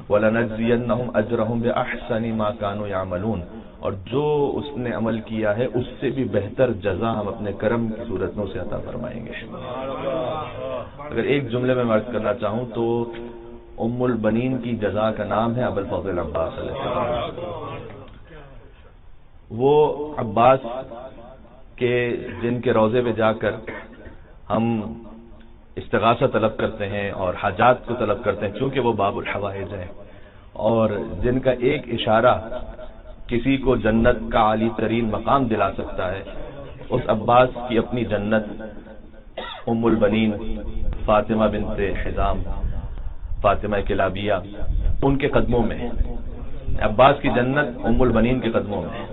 وَلَنَجْزِيَنَّهُمْ أَجْرَهُمْ بِأَحْسَنِ مَا كَانُوا يَعْمَلُونَ، اور جو اس نے عمل کیا ہے اس سے بھی بہتر جزا ہم اپنے کرم کی صورتوں سے عطا فرمائیں گے۔ اگر ایک جملے میں عرض کرنا چاہوں تو ام البنین کی جزا کا نام ہے ابوالفضل عباس علیہ السلام۔ وہ عباس کے جن کے روضے پہ جا کر ہم استغاثہ طلب کرتے ہیں اور حاجات کو طلب کرتے ہیں، چونکہ وہ باب الحوائج ہیں، اور جن کا ایک اشارہ کسی کو جنت کا عالی ترین مقام دلا سکتا ہے، اس عباس کی اپنی جنت ام البنین فاطمہ بنت حزام، فاطمہ کلابیہ، ان کے قدموں میں، عباس کی جنت ام البنین کے قدموں میں۔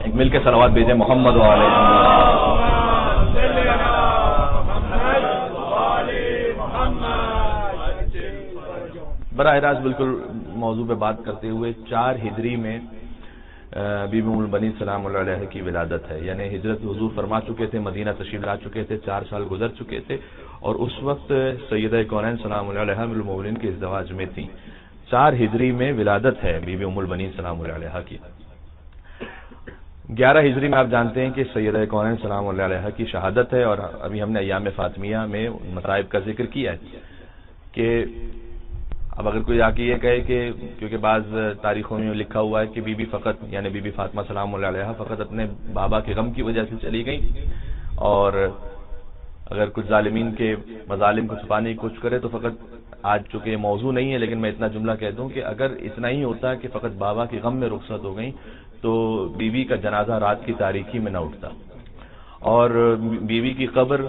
ایک مل کے صلوات بھیجیں محمد وعلیہ براہ راست بالکل موضوع پہ بات کرتے ہوئے 4 ہجری میں بی بی ام البنین سلام اللہ علیہ کی ولادت ہے، یعنی ہجرت حضور فرما چکے تھے، مدینہ تشریف لا چکے تھے، 4 سال گزر چکے تھے، اور اس وقت سیدہ کونین سلام اللہ علیہ ام المؤمنین کے ازدواج میں تھی۔ 4 ہجری میں ولادت ہے بی بی ام البنین سلام اللہ علیہ کی۔ 11 ہجری میں آپ جانتے ہیں کہ سیدہ کونین سلام اللہ علیہ کی شہادت ہے، اور ابھی ہم نے ایام فاطمیہ میں مصائب کا ذکر کیا ہے کہ اب اگر کوئی آ کے یہ کہے کہ کیونکہ بعض تاریخوں میں لکھا ہوا ہے کہ بی بی فقط یعنی بی بی فاطمہ سلام اللہ علیہ فقط اپنے بابا کے غم کی وجہ سے چلی گئی، اور اگر کچھ ظالمین کے مظالم کو چھپانے کی کوشش کرے تو فقط آج چونکہ یہ موضوع نہیں ہے لیکن میں اتنا جملہ کہہ دوں کہ اگر اتنا ہی ہوتا کہ فقط بابا کے غم میں رخصت ہو گئی تو بیوی کا جنازہ رات کی تاریکی میں نہ اٹھتا، اور بیوی کی قبر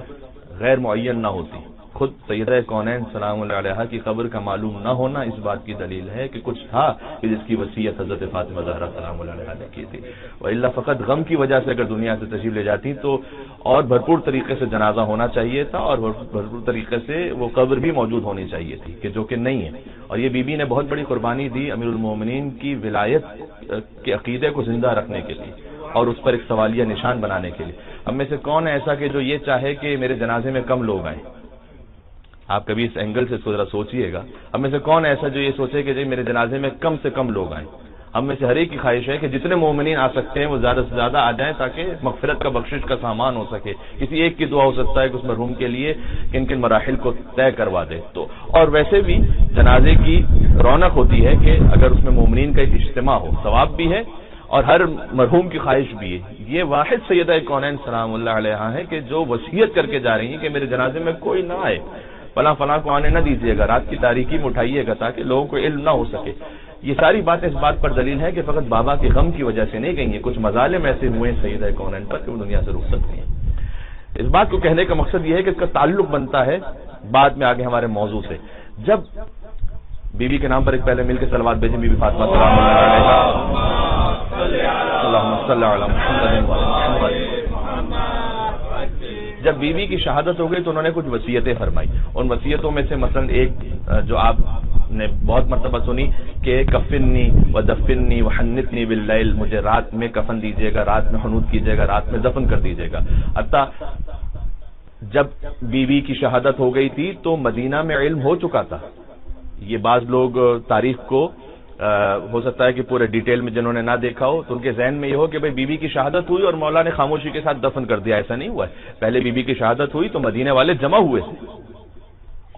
غیر معین نہ ہوتی۔ خود سیدہ کونین سلام اللہ علیہ کی قبر کا معلوم نہ ہونا اس بات کی دلیل ہے کہ کچھ تھا کہ جس کی وصیت حضرت فاطمہ زہرا سلام اللہ علیہ نے کی تھی، وإلا فقط غم کی وجہ سے اگر دنیا سے تشریف لے جاتی تو اور بھرپور طریقے سے جنازہ ہونا چاہیے تھا، اور بھرپور طریقے سے وہ قبر بھی موجود ہونی چاہیے تھی، کہ جو کہ نہیں ہے۔ اور یہ بی بی نے بہت بڑی قربانی دی امیر المومنین کی ولایت کے عقیدے کو زندہ رکھنے کے لیے اور اس پر ایک سوالیہ نشان بنانے کے لیے۔ ہم میں سے کون ہے ایسا کہ جو یہ چاہے کہ میرے جنازے میں کم لوگ آئیں؟ آپ کبھی اس اینگل سے ذرا سوچئے گا، ہم میں سے کون ایسا جو یہ سوچے کہ جی میرے جنازے میں کم سے کم لوگ آئیں؟ ہم میں سے ہر ایک کی خواہش ہے کہ جتنے مومنین آ سکتے ہیں وہ زیادہ سے زیادہ آ جائیں تاکہ مغفرت کا بخشش کا سامان ہو سکے۔ کسی ایک کی دعا ہو سکتا ہے کہ اس مرحوم کے لیے کن کن مراحل کو طے کروا دے۔ تو اور ویسے بھی جنازے کی رونق ہوتی ہے کہ اگر اس میں مومنین کا ایک اجتماع ہو، ثواب بھی ہے اور ہر مرحوم کی خواہش بھی ہے۔ یہ واحد سیدہ کونین سلام اللہ علیہ ہے کہ جو وصیت کر کے جا رہی ہیں کہ میرے جنازے میں کوئی نہ آئے، فلاں فلاں کو آنے نہ دیجیے گا، رات کی تاریکی میں اٹھائیے گا تاکہ لوگوں کو علم نہ ہو سکے۔ یہ ساری باتیں اس بات پر دلیل ہے کہ فقط بابا کے غم کی وجہ سے نہیں گئی ہیں، کچھ مظالم ایسے ہوئے ہیں سیدہ کونین پر کہ وہ دنیا سے رخصت ہوئی ہیں۔ اس بات کو کہنے کا مقصد یہ ہے کہ اس کا تعلق بنتا ہے بعد میں آگے ہمارے موضوع سے۔ جب بی بی کے نام پر ایک پہلے مل کے صلوات بھیجیں، بی بی فاطمہ سلام اللہ علیہ، اللہم صلی علی محمد۔ جب بیوی کی شہادت ہو گئی تو انہوں نے کچھ وصیتیں فرمائی، ان وصیتوں میں سے مثلا ایک جو آپ نے بہت مرتبہ سنی کہ کفنی ودفنی وحنتنی باللیل، مجھے رات میں کفن دیجیے گا، رات میں حنوط کیجیے گا، رات میں دفن کر دیجیے گا۔ حتیٰ جب بیوی کی شہادت ہو گئی تھی تو مدینہ میں علم ہو چکا تھا۔ یہ بعض لوگ تاریخ کو ہو سکتا ہے کہ پورے ڈیٹیل میں جنہوں نے نہ دیکھا ہو تو ان کے ذہن میں یہ ہو کہ بھئی بیوی کی شہادت ہوئی اور مولا نے خاموشی کے ساتھ دفن کر دیا، ایسا نہیں ہوا ہے۔ پہلے بیوی کی شہادت ہوئی تو مدینے والے جمع ہوئے تھے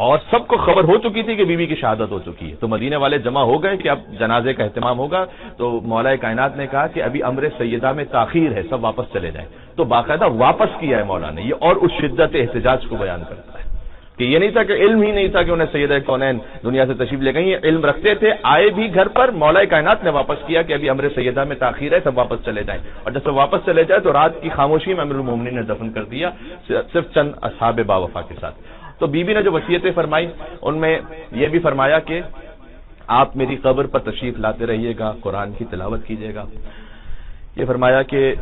اور سب کو خبر ہو چکی تھی کہ بیوی کی شہادت ہو چکی ہے، تو مدینے والے جمع ہو گئے کہ اب جنازے کا اہتمام ہوگا۔ تو مولا کائنات نے کہا کہ ابھی امر سیدہ میں تاخیر ہے، سب واپس چلے جائیں، تو باقاعدہ واپس کیا ہے مولا نے۔ یہ اور اس شدت احتجاج کو بیان کرتا ہے کہ یہ نہیں تھا کہ علم ہی نہیں تھا کہ انہیں سیدہ کونین دنیا سے تشریف لے گئی ہیں، علم رکھتے تھے، آئے بھی گھر پر، مولا کائنات نے واپس کیا کہ ابھی امر سیدہ میں تاخیر ہے، سب واپس چلے جائیں۔ اور جب سب واپس چلے جائے تو رات کی خاموشی میں امیر المومنین نے دفن کر دیا، صرف چند اصحاب باوفا کے ساتھ۔ تو بی بی نے جو وصیتیں فرمائی ان میں یہ بھی فرمایا کہ آپ میری قبر پر تشریف لاتے رہیے گا، قرآن کی تلاوت کیجیے گا۔ یہ فرمایا کہ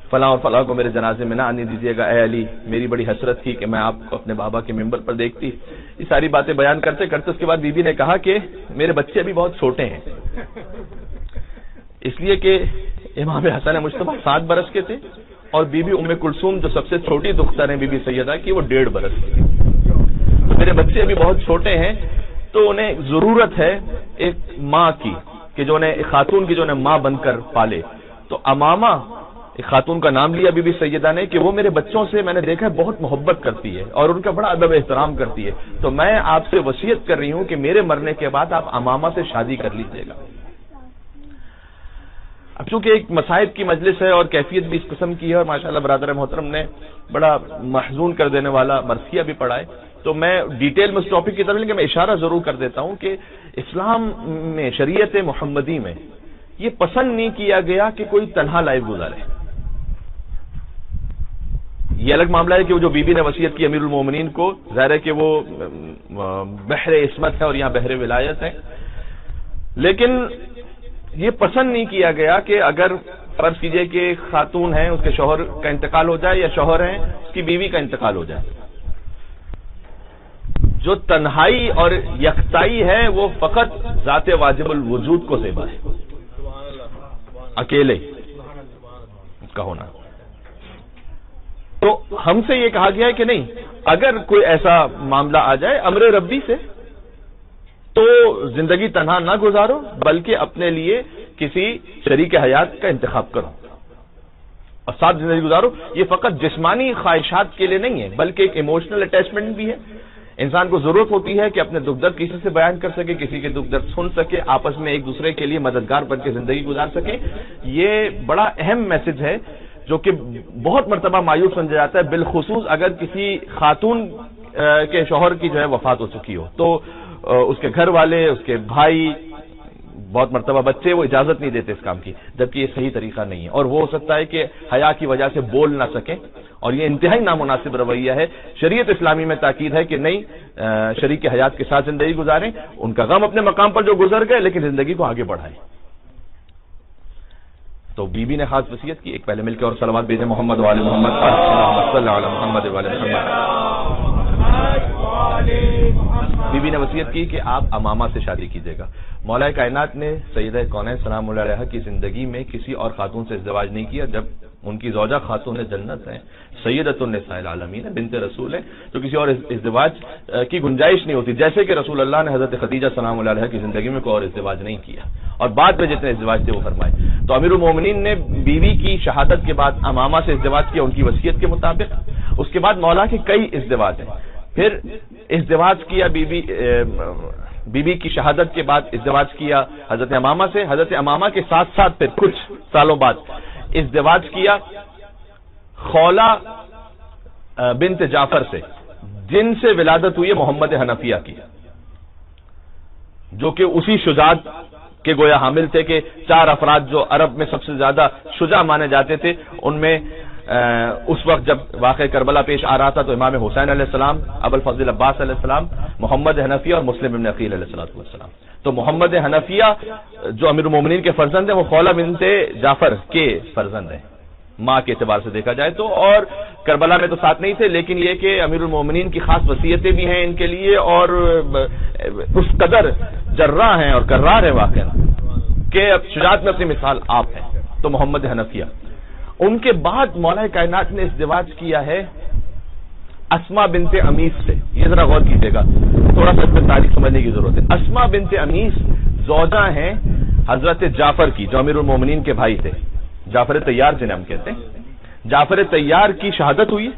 فلاں اور فلاں کو میرے جنازے میں نہ آنے دیجیے گا، اے علی میری بڑی حسرت تھی کہ میں آپ کو اپنے بابا کے ممبر پر دیکھتی۔ یہ ساری باتیں بیان کرتے کرتے اس کے بعد بی بی نے کہا کہ میرے بچے ابھی بہت چھوٹے ہیں، اس لیے کہ امام حسن مجتبیٰ 7 برس کے تھے اور بی بی ام کلثوم جو سب سے چھوٹی دختر ہیں بی بی سیدہ کی وہ 1.5 برس کی، تو میرے بچے ابھی بہت چھوٹے ہیں، تو انہیں ضرورت ہے ایک ماں کی کہ جو انہیں، ایک خاتون کی جو انہیں ماں بن کر پالے. تو امامہ، ایک خاتون کا نام لیا بی بی سیدہ نے کہ وہ میرے بچوں سے میں نے دیکھا ہے بہت محبت کرتی ہے اور ان کا بڑا ادب احترام کرتی ہے، تو میں آپ سے وصیت کر رہی ہوں کہ میرے مرنے کے بعد آپ امامہ سے شادی کر لیجیے گا. اب چونکہ ایک مصائب کی مجلس ہے اور کیفیت بھی اس قسم کی ہے، اور ماشاءاللہ برادر محترم نے بڑا محزون کر دینے والا مرثیہ بھی پڑھا ہے، تو میں ڈیٹیل میں اس ٹاپک کی طرف لیکن میں اشارہ ضرور کر دیتا ہوں کہ اسلام میں، شریعت محمدی میں یہ پسند نہیں کیا گیا کہ کوئی تنہا لائف گزارے. یہ الگ معاملہ ہے کہ وہ جو بی بی نے وصیت کی امیر المومنین کو، ظاہر ہے کہ وہ بحر عصمت ہے اور یہاں بحر ولایت ہے، لیکن یہ پسند نہیں کیا گیا کہ اگر فرض کیجئے کہ خاتون ہے، اس کے شوہر کا انتقال ہو جائے، یا شوہر ہے اس کی بیوی کا انتقال ہو جائے، جو تنہائی اور یکتائی ہے وہ فقط ذات واجب الوجود کو زیبا ہے، اکیلے اس کا ہونا. تو ہم سے یہ کہا گیا ہے کہ نہیں، اگر کوئی ایسا معاملہ آ جائے امر ربی سے، تو زندگی تنہا نہ گزارو بلکہ اپنے لیے کسی شریک حیات کا انتخاب کرو اور ساتھ زندگی گزارو. یہ فقط جسمانی خواہشات کے لیے نہیں ہے بلکہ ایک ایموشنل اٹیچمنٹ بھی ہے. انسان کو ضرورت ہوتی ہے کہ اپنے دکھ درد کسی سے بیان کر سکے، کسی کے دکھ درد سن سکے، آپس میں ایک دوسرے کے لیے مددگار بن کے زندگی گزار سکے. یہ بڑا اہم میسج ہے جو کہ بہت مرتبہ مایوس سمجھا جاتا ہے، بالخصوص اگر کسی خاتون کے شوہر کی جو ہے وفات ہو چکی ہو، تو اس کے گھر والے، اس کے بھائی، بہت مرتبہ بچے وہ اجازت نہیں دیتے اس کام کی، جبکہ یہ صحیح طریقہ نہیں ہے. اور وہ ہو سکتا ہے کہ حیا کی وجہ سے بول نہ سکیں، اور یہ انتہائی نامناسب رویہ ہے. شریعت اسلامی میں تاکید ہے کہ نہیں، شریک حیات کے ساتھ زندگی گزاریں، ان کا غم اپنے مقام پر جو گزر گئے لیکن زندگی کو آگے بڑھائیں. تو بی بی نے خاص وصیت کی. ایک پہلے مل کے اور صلوات بھیجیں محمد وعلی محمد صلی اللہ علیہ محمد وعلی محمد. بی بی نے وصیت کی کہ آپ امامہ سے شادی کیجیے گا. مولا کائنات نے سیدہ کونین سلام اللہ علیہا کی زندگی میں کسی اور خاتون سے ازدواج نہیں کیا. جب ان کی زوجہ خاتون جنت ہیں، سیدۃ النساء العالمین، بنت رسول ہے، تو کسی اور ازدواج کی گنجائش نہیں ہوتی. جیسے کہ رسول اللہ نے حضرت خدیجہ سلام اللہ علیہا کی زندگی میں کوئی اور ازدواج نہیں کیا، اور بعد میں جتنے ازدواج تھے وہ فرمائے. تو امیر المومنین نے بیوی کی شہادت کے بعد امامہ سے ازدواج کیا ان کی وصیت کے مطابق. اس کے بعد مولا کے کئی ازدواج ہیں. پھر ازدواج کیا بی بی کی شہادت کے بعد ازدواج کیا حضرت امامہ سے. حضرت امامہ کے ساتھ ساتھ پھر کچھ سالوں بعد ازدواج کیا خولہ بنت جعفر سے، جن سے ولادت ہوئی محمد حنفیہ کی، جو کہ اسی شجاعت کے گویا حامل تھے کہ 4 افراد جو عرب میں سب سے زیادہ شجاع مانے جاتے تھے، ان میں اس وقت جب واقع کربلا پیش آ رہا تھا تو امام حسین علیہ السلام، ابوالفضل عباس علیہ السلام، محمد حنفیہ اور مسلم ابن عقیل علیہ السلام. تو محمد حنفیہ جو امیر المومنین کے فرزند ہیں وہ خولہ بنت جعفر کے فرزند ہیں ماں کے اعتبار سے دیکھا جائے تو. اور کربلا میں تو ساتھ نہیں تھے، لیکن یہ کہ امیر المومنین کی خاص وصیتیں بھی ہیں ان کے لیے، اور اس قدر جراح ہیں اور کرار ہیں واقعا کہ اب شجاعت میں اپنی مثال آپ ہیں. تو محمد حنفیہ. ان کے بعد مولا کائنات نے ازدواج کیا ہے اسما بنت امیس سے. یہ ذرا غور کیجیے گا، تھوڑا سا اس میں تاریخ سمجھنے کی ضرورت ہے. اسما بنت امیس زوجہ ہیں حضرت جعفر کی، جو امیر المومنین کے بھائی تھے، جعفر طیار جنہیں ہم کہتے ہیں. جعفر طیار کی شہادت ہوئی.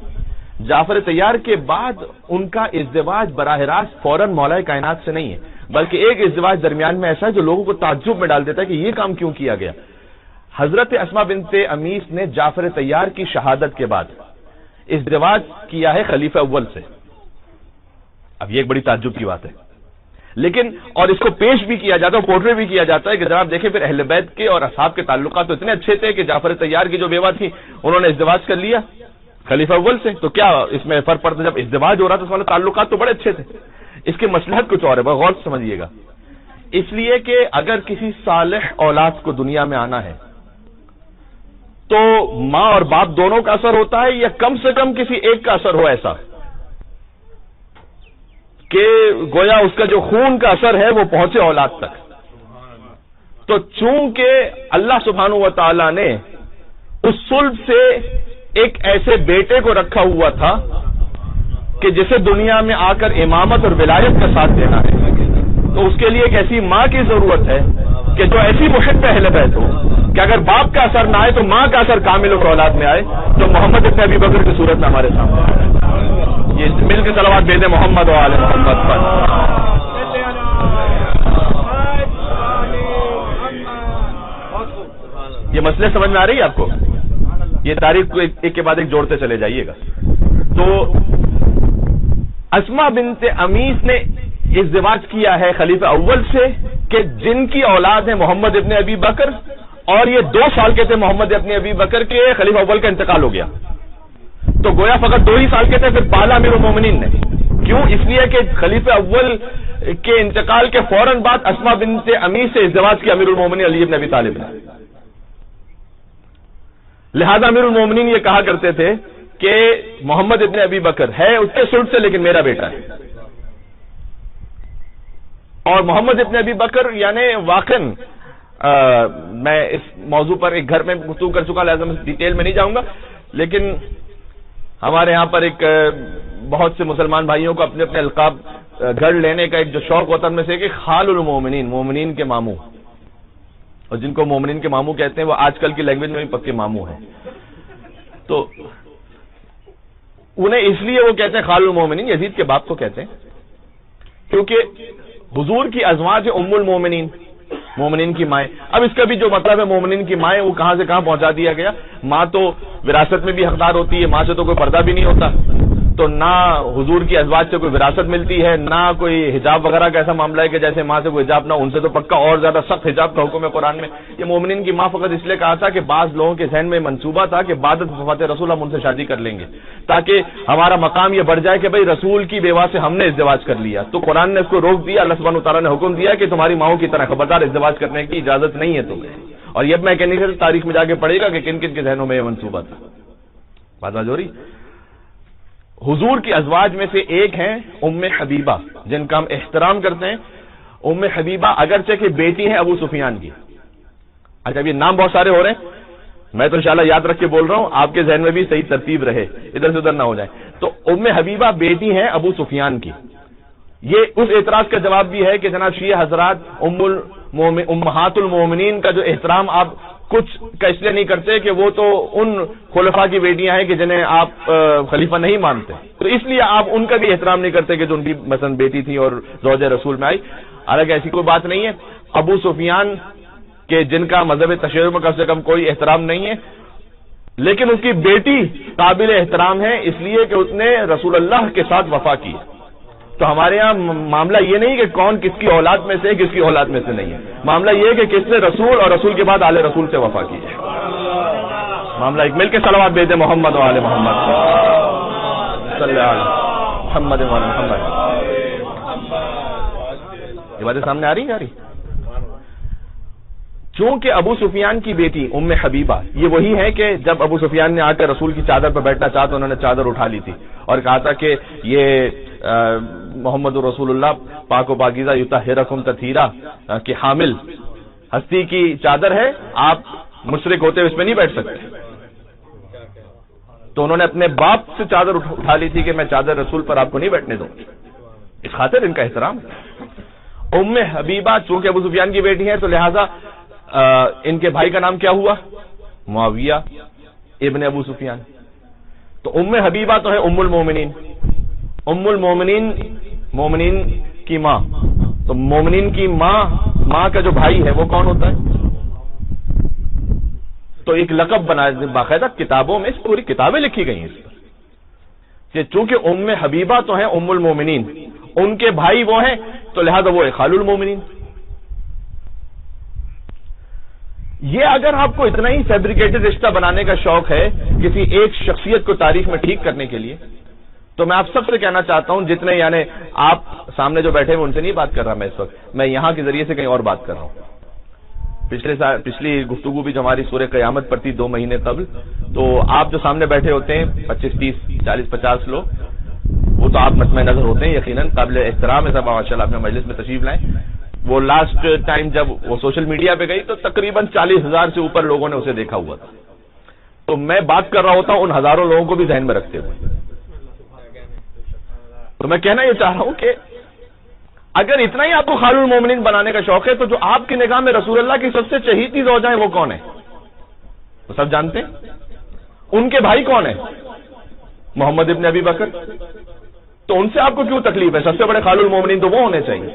جعفر طیار کے بعد ان کا ازدواج براہ راست فوراً مولا کائنات سے نہیں ہے، بلکہ ایک ازدواج درمیان میں ایسا ہے جو لوگوں کو تعجب میں ڈال دیتا ہے کہ یہ کام کیوں کیا گیا. حضرت اسما بنت امیس نے جعفر طیار کی شہادت کے بعد ازدواج کیا ہے خلیفہ اول سے. اب یہ ایک بڑی تعجب کی بات ہے، لیکن اور اس کو پیش بھی کیا جاتا ہے، پورٹریٹ بھی کیا جاتا ہے کہ جناب دیکھیں پھر اہل بیت کے اور اصحاب کے تعلقات تو اتنے اچھے تھے کہ جعفر طیار کی جو بیوہ تھی انہوں نے ازدواج کر لیا خلیفہ اول سے. تو کیا اس میں فرق پڑتا؟ جب ازدواج ہو رہا تو اس تعلقات تو بڑے اچھے تھے. اس کے مصلحت کچھ اور ہے، بہت غور سے سمجھیے گا. اس لیے کہ اگر کسی صالح اولاد کو دنیا میں آنا ہے تو ماں اور باپ دونوں کا اثر ہوتا ہے، یا کم سے کم کسی ایک کا اثر ہو، ایسا کہ گویا اس کا جو خون کا اثر ہے وہ پہنچے اولاد تک. تو چونکہ اللہ سبحانہ و تعالی نے اس صلب سے ایک ایسے بیٹے کو رکھا ہوا تھا کہ جسے دنیا میں آ کر امامت اور ولایت کا ساتھ دینا ہے، تو اس کے لیے ایک ایسی ماں کی ضرورت ہے کہ جو ایسی محب اہل بیت ہو کہ اگر باپ کا اثر نہ آئے تو ماں کا اثر کامل اور اولاد میں آئے، تو محمد ابن ابی بکر کی صورت میں ہمارے سامنے آئے۔ یہ مل کے صلوات بھیجیں محمد و آل محمد پر۔ یہ مسئلے سمجھ میں آ رہی ہے آپ کو؟ یہ تاریخ کو ایک کے بعد ایک جوڑتے چلے جائیے گا۔ تو اسما بنت امیس نے ازدواج کیا ہے خلیفہ اول سے کہ جن کی اولاد ہے محمد ابن ابی بکر، اور یہ 2 سال کے تھے محمد ابن ابی بکر کے خلیفہ اول کا انتقال ہو گیا، تو گویا فقط 2 ہی سال کے تھے، پھر پالا امیر المومنین نے۔ کیوں؟ اس لیے کہ خلیفہ اول کے انتقال کے فوراً بعد اسما بنت امیس سے ازدواج کیا امیر المومنین علی ابن ابی طالب نے۔ لہذا امیر المومنین یہ کہا کرتے تھے کہ محمد ابن ابی بکر ہے اس کے سلٹ سے لیکن میرا بیٹا ہے۔ اور محمد ابن ابی بکر یعنی واقعاً میں اس موضوع پر ایک گھر میں گفتگو کر چکا، لہذا میں ڈیٹیل میں نہیں جاؤں گا، لیکن ہمارے یہاں پر ایک بہت سے مسلمان بھائیوں کو اپنے اپنے القاب گھر لینے کا ایک جو شوق ہوتا ہے، ان میں سے کہ خال المومنین، مومنین کے ماموں، اور جن کو مومنین کے ماموں کہتے ہیں وہ آج کل کی لینگویج میں بھی پکے ماموں ہیں، تو انہیں اس لیے وہ کہتے ہیں خال المومنین، یزید کے باپ کو کہتے ہیں، کیونکہ حضور کی ازواج ام المومنین، مومنین کی مائیں۔ اب اس کا بھی جو مطلب ہے مومنین کی مائیں، وہ کہاں سے کہاں پہنچا دیا گیا۔ ماں تو وراثت میں بھی حقدار ہوتی ہے، ماں سے تو کوئی پردہ بھی نہیں ہوتا، تو نہ حضور کی ازواج سے کوئی وراثت ملتی ہے، نہ کوئی حجاب وغیرہ کا ایسا معاملہ ہے کہ جیسے ماں سے کوئی حجاب نہ، ان سے تو پکا اور زیادہ سخت حجاب کا حکم ہے قرآن میں۔ یہ مومنین کی ماں فقط اس لیے کہا تھا کہ بعض لوگوں کے ذہن میں منصوبہ تھا کہ بعد وفات رسول ہم ان سے شادی کر لیں گے تاکہ ہمارا مقام یہ بڑھ جائے کہ بھائی رسول کی بیوہ سے ہم نے ازدواج کر لیا، تو قرآن نے اس کو روک دیا۔ اللہ سبحانہ وتعالیٰ نے حکم دیا کہ تمہاری ماؤں کی طرح خبردار ازدواج کرنے کی اجازت نہیں ہے تمہیں، اور یہ میں کہنے سے تاریخ میں جا کے پڑھے گا کہ کن کن کے ذہنوں میں یہ منصوبہ تھا۔ بات جو رہی حضور کی ازواج میں سے ایک ہیں ام حبیبہ، جن کا ہم احترام کرتے ہیں۔ ام حبیبہ اگرچہ کہ بیٹی ہیں ابو سفیان کی۔ اچھا اب یہ نام بہت سارے ہو رہے ہیں، میں تو انشاءاللہ یاد رکھ کے بول رہا ہوں، آپ کے ذہن میں بھی صحیح ترتیب رہے، ادھر سے ادھر نہ ہو جائے۔ تو ام حبیبہ بیٹی ہیں ابو سفیان کی۔ یہ اس اعتراض کا جواب بھی ہے کہ جناب شیعہ حضرات امہات المومنین کا جو احترام آپ کچھ کا اس لیے نہیں کرتے کہ وہ تو ان خلفاء کی بیٹیاں ہیں کہ جنہیں آپ خلیفہ نہیں مانتے، تو اس لیے آپ ان کا بھی احترام نہیں کرتے کہ جو ان کی مثلا بیٹی تھی اور زوجہ رسول میں آئی۔ حالانکہ ایسی کوئی بات نہیں ہے۔ ابو سفیان کے جن کا مذہب تشیع میں کم سے کم کوئی احترام نہیں ہے، لیکن اس کی بیٹی قابل احترام ہے اس لیے کہ اس نے رسول اللہ کے ساتھ وفا کی۔ تو ہمارے ہاں معاملہ یہ نہیں کہ کون کس کی اولاد میں سے کس کی اولاد میں سے نہیں ہے، معاملہ یہ کہ کس نے رسول اور رسول کے بعد آل رسول سے وفا کی ہے۔ معاملہ ایک مل کے صلوات بھیجیں محمد و آل محمد صلی اللہ علیہ محمد و آل محمد۔ یہ باتیں سامنے آ رہی؟ چونکہ ابو سفیان کی بیٹی ام حبیبہ یہ وہی ہے کہ جب ابو سفیان نے آ کر رسول کی چادر پر بیٹھنا چاہا تو انہوں نے چادر اٹھا لی تھی اور کہا تھا کہ یہ محمد رسول اللہ پاک و پاکیزہ یطہرکم تطہیرا کہ حامل ہستی کی چادر ہے، آپ مشرک ہوتے ہوئے اس میں نہیں بیٹھ سکتے۔ تو انہوں نے اپنے باپ سے چادر اٹھا لی تھی کہ میں چادر رسول پر آپ کو نہیں بیٹھنے دوں، اس خاطر ان کا احترام۔ ام حبیبہ چونکہ ابو سفیان کی بیٹی ہے تو لہذا ان کے بھائی کا نام کیا ہوا؟ معاویہ ابن ابو سفیان۔ تو ام حبیبہ تو ہے ام المومنین، ام المومنین مومنین کی ماں۔ تو مومنین کی ماں کا جو بھائی ہے وہ کون ہوتا ہے؟ تو ایک لقب بنایا باقاعدہ کتابوں میں، اس پوری کتابیں لکھی گئی ہیں اس پر کہ چونکہ ام حبیبہ تو ہیں ام المومنین، ان کے بھائی وہ ہیں تو لہذا وہ ہے خال المومنین۔ یہ اگر آپ کو اتنا ہی فیبریکیٹڈ رشتہ بنانے کا شوق ہے کسی ایک شخصیت کو تاریخ میں ٹھیک کرنے کے لیے، تو میں آپ سب سے کہنا چاہتا ہوں، جتنے یعنی آپ سامنے جو بیٹھے ہیں ان سے نہیں بات کر رہا میں اس وقت، میں یہاں کے ذریعے سے کہیں اور بات کر رہا ہوں۔ پچھلی گفتگو بھی جو ہماری سورہ قیامت پر تھی 2 مہینے قبل، تو آپ جو سامنے بیٹھے ہوتے ہیں 25 30 40 50 لوگ، وہ تو آپ مطمئن نظر ہوتے ہیں، یقیناً قابل احترام ہے سب، ماشاء اللہ اپنے مجلس میں تشریف لائیں۔ وہ لاسٹ ٹائم جب وہ سوشل میڈیا پہ گئی تو تقریباً 40,000 سے اوپر لوگوں نے اسے دیکھا ہوا تھا۔ تو میں بات کر رہا ہوتا ہوں ان ہزاروں لوگوں کو بھی ذہن میں رکھتے ہوئے۔ تو میں کہنا یہ چاہ رہا ہوں کہ اگر اتنا ہی آپ کو خال المومنین بنانے کا شوق ہے تو جو آپ کی نگاہ میں رسول اللہ کی سب سے چہیتی زوجہ ہیں وہ کون ہے؟ وہ سب جانتے ہیں. ان کے بھائی کون ہیں؟ محمد ابن ابی بکر. تو ان سے آپ کو کیوں تکلیف ہے؟ سب سے بڑے خال المومنین تو وہ ہونے چاہیے.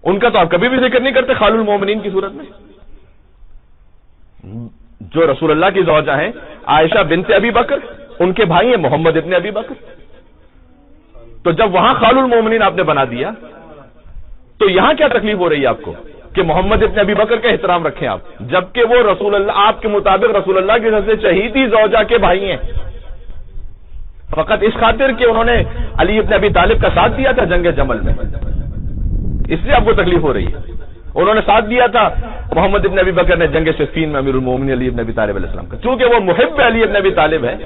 ان کا تو آپ کبھی بھی ذکر نہیں کرتے خال المومنین کی صورت میں. جو رسول اللہ کی زوجہ ہیں عائشہ بنت ابی بکر، ان کے بھائی ہیں محمد ابن ابی بکر. تو جب وہاں خال المومنین آپ نے بنا دیا تو یہاں کیا تکلیف ہو رہی ہے آپ کو کہ محمد ابن ابی بکر کا احترام رکھیں آپ، جبکہ وہ رسول اللہ آپ کے مطابق رسول اللہ کی سب سے چہیتی زوجہ کے بھائی ہیں. فقط اس خاطر کہ انہوں نے علی ابن ابی طالب کا ساتھ دیا تھا جنگ جمل میں، اس لیے آپ کو تکلیف ہو رہی ہے. انہوں نے ساتھ دیا تھا محمد ابن ابی بکر نے جنگ صفین میں امیر المومنین علی ابن ابی طالب علیہ السلام کا. چونکہ وہ محب علی ابن ابی طالب ہے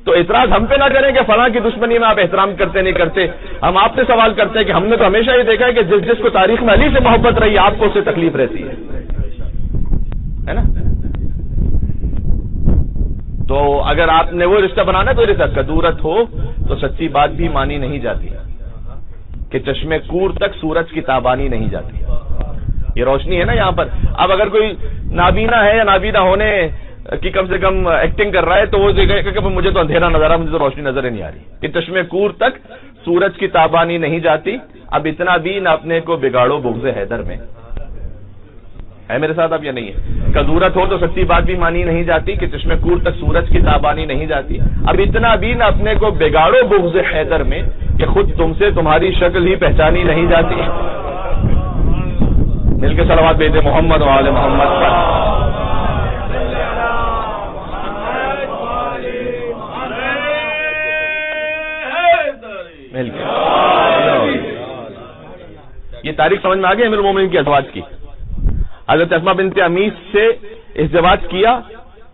تو اعتراض ہم پہ نہ کریں کہ فلاں کی دشمنی میں آپ احترام کرتے نہیں کرتے. ہم آپ سے سوال کرتے ہیں کہ ہم نے تو ہمیشہ یہ دیکھا ہے کہ جس کو تاریخ میں علی سے محبت رہی آپ کو اس سے تکلیف رہتی ہے نا. تو اگر آپ نے وہ رشتہ بنانا تو رشتہ کدورت ہو تو سچی بات بھی مانی نہیں جاتی کہ چشمے کور تک سورج کی تابانی نہیں جاتی. یہ روشنی ہے نا یہاں پر. اب اگر کوئی نابینا ہے یا نابینا ہونے کی کم سے کم ایکٹنگ کر رہا ہے تو وہ کہے کہ مجھے تو اندھیرا نظر آ رہا، مجھے تو روشنی نظر ہی نہیں آ رہی. کہ چشمے کور تک سورج کی تابانی نہیں جاتی. اب اتنا بھی نہ اپنے کو بگاڑو بغض حیدر میں. ہے میرے ساتھ اب یا نہیں ہے؟ کدورت ہو تو سچی بات بھی مانی نہیں جاتی کہ چشمے کور تک سورج کی تابانی نہیں جاتی. اب اتنا بھی نہ اپنے کو بگاڑو بغض حیدر میں کہ خود تم سے تمہاری شکل ہی پہچانی نہیں جاتی. مل کے صلوات بھیجے محمد و آل محمد پر. مل کے یہ تاریخ سمجھ میں آ گئی امیر المومنین کی ازواج کی. حضرت اسماء بنت امیس سے ازدواج کیا